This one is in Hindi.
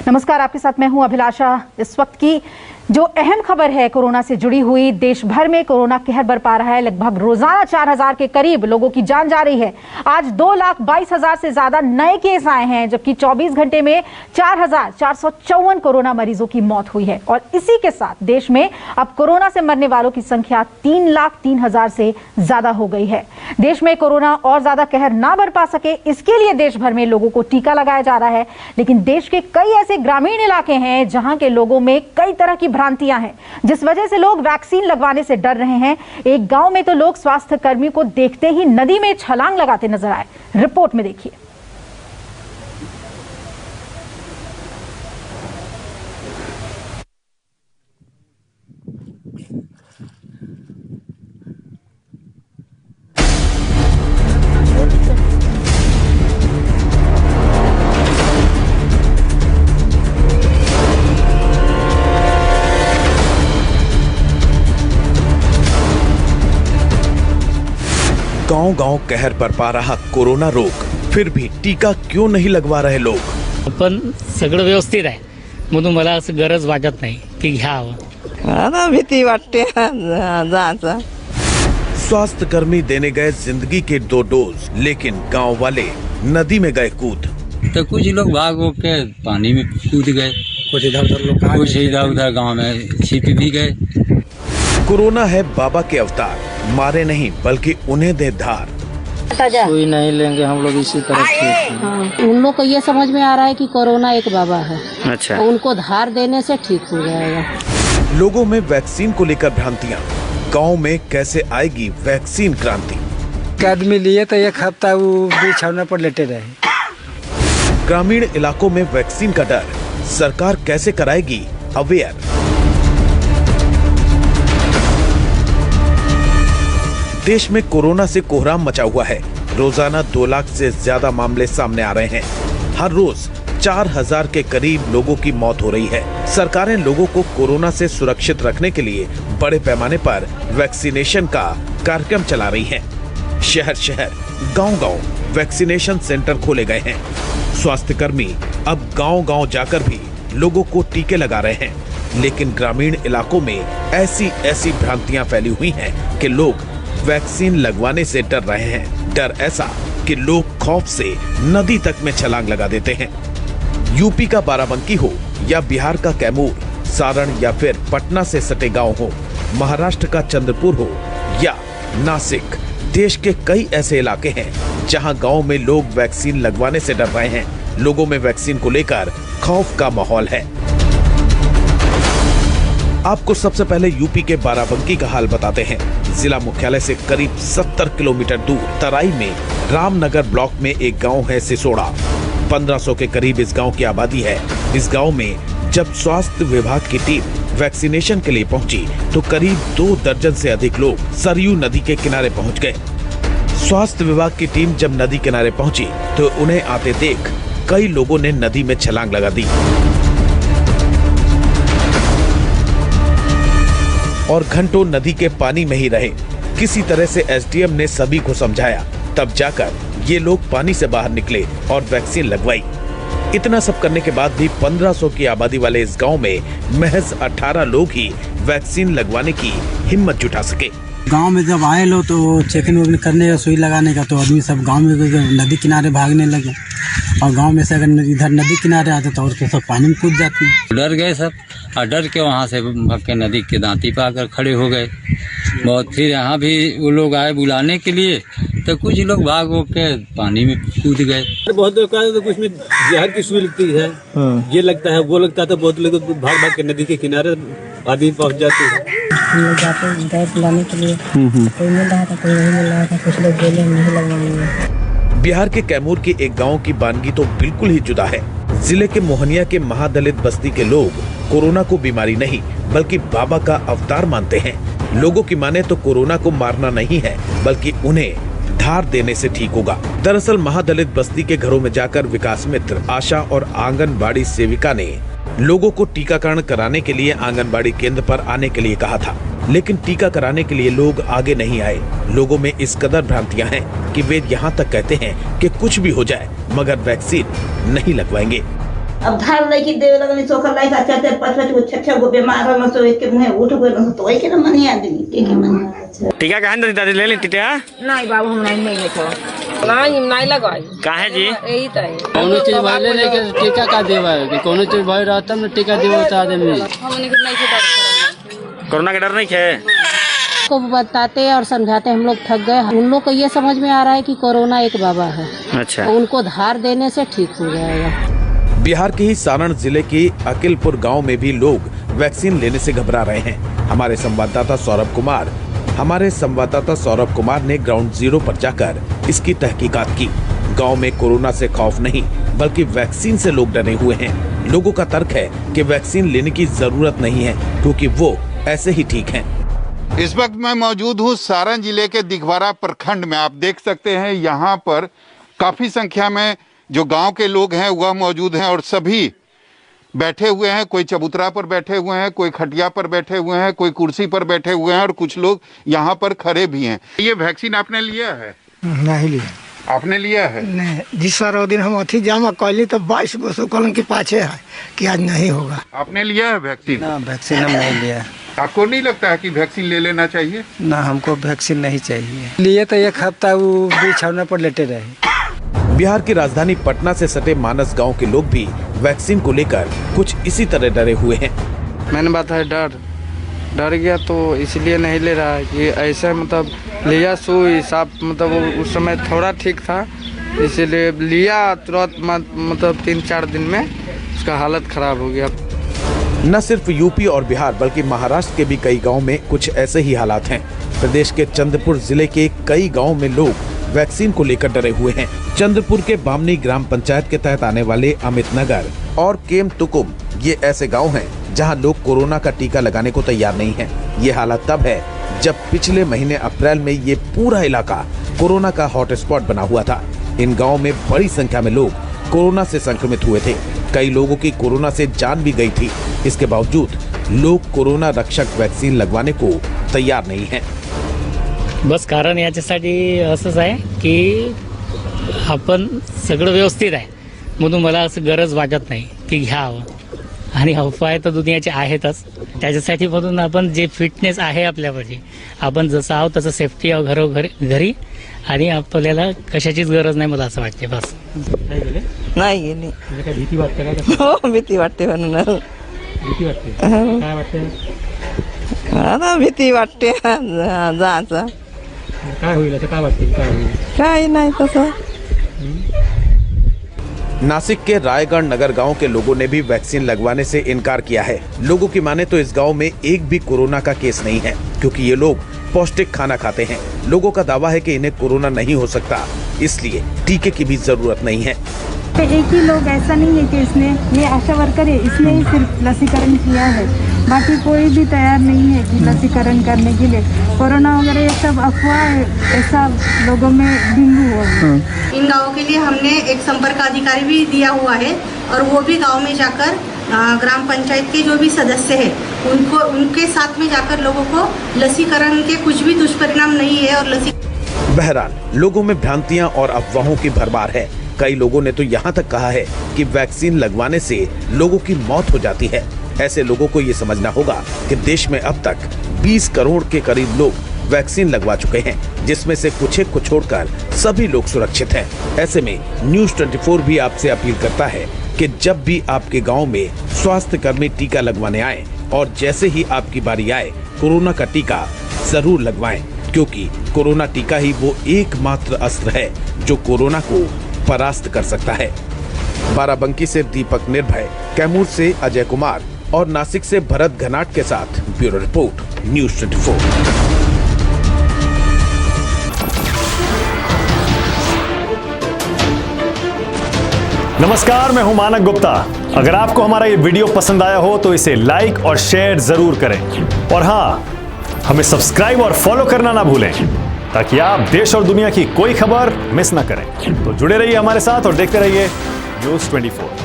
नमस्कार, आपके साथ मैं हूं अभिलाषा। इस वक्त की जो अहम खबर है कोरोना से जुड़ी हुई, देश भर में कोरोना कहर बरपा रहा है। लगभग रोजाना 4000 के करीब लोगों की जान जा रही है। आज 2,22,000 से ज्यादा नए केस आए हैं, जबकि 24 घंटे में 4,454 कोरोना मरीजों की मौत हुई है। और इसी के साथ देश में अब कोरोना से मरने वालों की संख्या 3,03,000 से ज्यादा हो गई है। देश में कोरोना और ज्यादा कहर ना बरपा सके, इसके लिए देश भर में लोगों को टीका लगाया जा रहा है। लेकिन देश के कई ऐसे ग्रामीण इलाके हैं जहां के लोगों में कई तरह की भ्रांतियां हैं, जिस वजह से लोग वैक्सीन लगवाने से डर रहे हैं। एक गांव में तो लोग स्वास्थ्य कर्मी को देखते ही नदी में छलांग लगाते नजर आए। रिपोर्ट में देखिए। गांव-गांव कहर बरपा रहा कोरोना रोग, फिर भी टीका क्यों नहीं लगवा रहे लोग? पण सगळं व्यवस्थित आहे म्हणून मला असं गरज वाटत नाही की घ्यावं. आता भीती वाटते जायचं. स्वास्थ्य कर्मी देने गए जिंदगी के 2 डोज, लेकिन गांव वाले नदी में गए कूद। तो कुछ लोग भाग हो के पानी में कूद गए, कुछ इधर उधर गाँव में छिप भी गए। कोरोना है बाबा के अवतार, मारे नहीं बल्कि उन्हें दे धार। कोई नहीं लेंगे हम लोग इसी तरह ठीक। हाँ, उन लोग को ये समझ में आ रहा है कि कोरोना एक बाबा है। अच्छा, उनको धार देने से ठीक हो जाएगा। लोगों में वैक्सीन को लेकर भ्रांतियां, गांव में कैसे आएगी वैक्सीन क्रांति? आदमी लिए तो एक हफ्ता वो बिछौना पर लेटे रहे। ग्रामीण इलाकों में वैक्सीन का डर, सरकार कैसे कराएगी अवेयर? देश में कोरोना से कोहराम मचा हुआ है। रोजाना 2 लाख से ज्यादा मामले सामने आ रहे हैं। हर रोज 4,000 के करीब लोगों की मौत हो रही है। सरकारें लोगों को कोरोना से सुरक्षित रखने के लिए बड़े पैमाने पर वैक्सीनेशन का कार्यक्रम चला रही हैं। शहर शहर, गांव-गांव वैक्सीनेशन सेंटर खोले गए हैं। स्वास्थ्य कर्मी अब गांव-गांव जाकर भी लोगों को टीके लगा रहे हैं। लेकिन ग्रामीण इलाकों में ऐसी भ्रांतियां फैली हुई हैं कि लोग वैक्सीन लगवाने से डर रहे हैं। डर ऐसा कि लोग खौफ से नदी तक में छलांग लगा देते हैं। यूपी का बाराबंकी हो या बिहार का कैमूर, सारण या फिर पटना से सटे गांव हो, महाराष्ट्र का चंद्रपुर हो या नासिक, देश के कई ऐसे इलाके हैं जहां गांव में लोग वैक्सीन लगवाने से डर रहे हैं। लोगों में वैक्सीन को लेकर खौफ का माहौल है। आपको सबसे पहले यूपी के बाराबंकी का हाल बताते हैं। जिला मुख्यालय से करीब 70 किलोमीटर दूर तराई में रामनगर ब्लॉक में एक गांव है सिसोड़ा। 1500 के करीब इस गांव की आबादी है। इस गांव में जब स्वास्थ्य विभाग की टीम वैक्सीनेशन के लिए पहुंची तो करीब 2 दर्जन से अधिक लोग सरयू नदी के किनारे पहुंच गए। स्वास्थ्य विभाग की टीम जब नदी किनारे पहुंची तो उन्हें आते देख कई लोगों ने नदी में छलांग लगा दी और घंटों नदी के पानी में ही रहे। किसी तरह से एसडीएम ने सभी को समझाया, तब जाकर ये लोग पानी से बाहर निकले और वैक्सीन लगवाई। इतना सब करने के बाद भी 1500 की आबादी वाले इस गांव में महज 18 लोग ही वैक्सीन लगवाने की हिम्मत जुटा सके। गांव में जब आए लोग तो चेकिंग वेकिंग करने का, सुई लगाने का, तो आदमी सब गांव में नदी किनारे भागने लगे। और गांव में से अगर इधर नदी किनारे आते तो और सब पानी में कूद जाते हैं। डर गए सब, और डर के वहाँ से भाग के नदी के दांती पे आकर खड़े हो गए। बहुत फिर यहाँ भी वो लोग आए बुलाने के लिए, तो कुछ लोग भाग हो के पानी में कूद गए। बहुत लोग तो कुछ में जहर की सुई लगती है, ये लगता है वो लगता है, तो बहुत लोग भाग भाग के नदी के किनारे आदमी पहुँच जाते हैं। हम लोग जाते हैं गए बुलाने के लिए, कोई मिल रहा था, कोई नहीं मिल रहा था, कुछ लोग बोले नहीं लगवाएंगे। बिहार के कैमूर के एक गांव की बानगी तो बिल्कुल ही जुदा है। जिले के मोहनिया के महादलित बस्ती के लोग कोरोना को बीमारी नहीं बल्कि बाबा का अवतार मानते हैं। लोगों की माने तो कोरोना को मारना नहीं है बल्कि उन्हें धार देने से ठीक होगा। दरअसल महादलित बस्ती के घरों में जाकर विकास मित्र, आशा और आंगनबाड़ी सेविका ने लोगों को टीकाकरण कराने के लिए आंगनबाड़ी केंद्र पर आने के लिए कहा था, लेकिन टीका कराने के लिए लोग आगे नहीं आए। लोगों में इस कदर भ्रांतियां हैं कि वे यहाँ तक कहते हैं कि कुछ भी हो जाए मगर वैक्सीन नहीं लगवाएंगे। अब धार लड़की देवे लगनी सोखर लाई चार चार पांच पांच गो छह गो बीमार हो सो एक के मुंह उठ गए तो एक के मन आदमी के मन टीका कहां दादी ले ली टीका नहीं बाबू हम नहीं नहीं लगाई काहे जी यही तो है कोनो चीज भले लेके टीका का देवा है कि कोनो चीज भय रहता ना टीका देवा तो आदमी हमने के नहीं डर कोरोना का डर नहीं है को बताते और समझाते हम लोग थक गए। उन लोग को ये समझ में आ रहा है कि कोरोना एक बाबा है। अच्छा, तो उनको धार देने से ठीक हो जाएगा। बिहार के ही सारण जिले के अकिलपुर गांव में भी लोग वैक्सीन लेने से घबरा रहे हैं। हमारे संवाददाता सौरभ कुमार ने ग्राउंड जीरो पर जाकर इसकी तहकीकात की। गांव में कोरोना से खौफ नहीं बल्कि वैक्सीन से लोग डरे हुए हैं। लोगों का तर्क है कि वैक्सीन लेने की जरूरत नहीं है क्योंकि वो ऐसे ही ठीक हैं। इस वक्त मैं मौजूद हूँ सारण जिले के दिघवारा प्रखंड में। आप देख सकते हैं यहाँ पर काफी संख्या में जो गांव के लोग हैं वह मौजूद हैं और सभी बैठे हुए हैं। कोई चबूतरा पर बैठे हुए हैं, कोई खटिया पर बैठे हुए हैं, कोई कुर्सी पर बैठे हुए हैं और कुछ लोग यहाँ पर खड़े भी हैं। ये वैक्सीन आपने लिया है? नहीं लिया। आपने लिया है? नहीं। जिस सारा दिन हम अथी जमा कैली तो 22 गो कॉलम के पाछे है कि आज नहीं होगा। आपने लिया है वैक्सीन? ना, वैक्सीन हम नहीं लिया। आपको नहीं लगता है कि वैक्सीन ले लेना चाहिए? ना, हमको वैक्सीन नहीं चाहिए। लिए तो एक हफ्ता वो बिछौना पर लेटे रहे। बिहार की राजधानी पटना से सटे मानस गांव के लोग भी वैक्सीन को लेकर कुछ इसी तरह डरे हुए हैं। मैंने बताया डर गया तो इसलिए नहीं ले रहा है कि ऐसा मतलब लिया सुई साफ मतलब उस समय थोड़ा ठीक था इसीलिए लिया तुरंत मतलब 3-4 दिन में उसका हालत खराब हो गया। न सिर्फ यूपी और बिहार बल्कि महाराष्ट्र के भी कई गांव में कुछ ऐसे ही हालात हैं। प्रदेश के चंद्रपुर जिले के कई गांव में लोग वैक्सीन को लेकर डरे हुए हैं। चंद्रपुर के बामनी ग्राम पंचायत के तहत आने वाले अमित नगर और केम तुकुम ये ऐसे गांव हैं जहां लोग कोरोना का टीका लगाने को तैयार नहीं हैं। ये हालत तब है जब पिछले महीने अप्रैल में ये पूरा इलाका कोरोना का हॉटस्पॉट बना हुआ था। इन गाँव में बड़ी संख्या में लोग कोरोना से संक्रमित हुए थे। कई लोगों की कोरोना से जान भी गई थी। इसके बावजूद लोग कोरोना रक्षक वैक्सीन लगवाने को तैयार नहीं हैं। बस कारण याच्यासाठी असंच आहे की आपण सगळं व्यवस्थित आहे म्हणून मला असं गरज वाटत नाही की घ्यावं आणि उपाय तर दुनियाचे आहेतच त्याच्यासाठी म्हणून आपण जे फिटनेस आहे आपल्यामध्ये आपण जसं आहोत तसं सेफ्टी आहोत घरी आणि आपल्याला कशाचीच गरज नाही मला असं वाटते बस नाही गेली काय भीती वाटते काय? हो भीती वाटते म्हणून भीती वाटते काय वाटते? आता भीती वाटते जायचं काय होईल असं काय वाटते काय होईल? काही नाही तसं। नासिक के रायगढ़ नगर गांव के लोगों ने भी वैक्सीन लगवाने से इनकार किया है। लोगों की माने तो इस गांव में एक भी कोरोना का केस नहीं है क्योंकि ये लोग पौष्टिक खाना खाते हैं। लोगों का दावा है कि इन्हें कोरोना नहीं हो सकता, इसलिए टीके की भी जरूरत नहीं है। एक ही लोग ऐसा नहीं है कि इसने ये आशा वर्कर है इसने ही सिर्फ लसीकरण किया है, बाकी कोई भी तैयार नहीं है कि लसीकरण करने के लिए। कोरोना वगैरह ये सब अफवाह है, ऐसा लोगों में डेंगू हुआ है। इन गाँवों के लिए हमने एक संपर्क अधिकारी भी दिया हुआ है और वो भी गाँव में जाकर ग्राम पंचायत के जो भी सदस्य है उनके साथ में जाकर लोगों को लसीकरण के कुछ भी दुष्परिणाम नहीं है और बहरहाल लोगों में भ्रांतियां और अफवाहों की भरमार है। कई लोगों ने तो यहाँ तक कहा है कि वैक्सीन लगवाने से लोगों की मौत हो जाती है। ऐसे लोगों को ये समझना होगा कि देश में अब तक 20 करोड़ के करीब लोग वैक्सीन लगवा चुके हैं, जिसमें से कुछ एक को छोड़कर सभी लोग सुरक्षित हैं। ऐसे में न्यूज़ 24 भी आपसे अपील करता है कि जब भी आपके गांव में स्वास्थ्य कर्मी टीका लगवाने आए और जैसे ही आपकी बारी आए कोरोना का टीका जरूर लगवाएं, क्योंकि कोरोना टीका ही वो एकमात्र अस्त्र है जो कोरोना को परास्त कर सकता है। बाराबंकी से दीपक निर्भय, कैमूर से अजय कुमार और नासिक से भरत घनाट के साथ ब्यूरो रिपोर्ट, न्यूज़ 24। नमस्कार, मैं हूं मानक गुप्ता। अगर आपको हमारा ये वीडियो पसंद आया हो तो इसे लाइक और शेयर जरूर करें और हाँ, हमें सब्सक्राइब और फॉलो करना ना भूलें ताकि आप देश और दुनिया की कोई खबर मिस ना करें। तो जुड़े रहिए हमारे साथ और देखते रहिए न्यूज़ 24।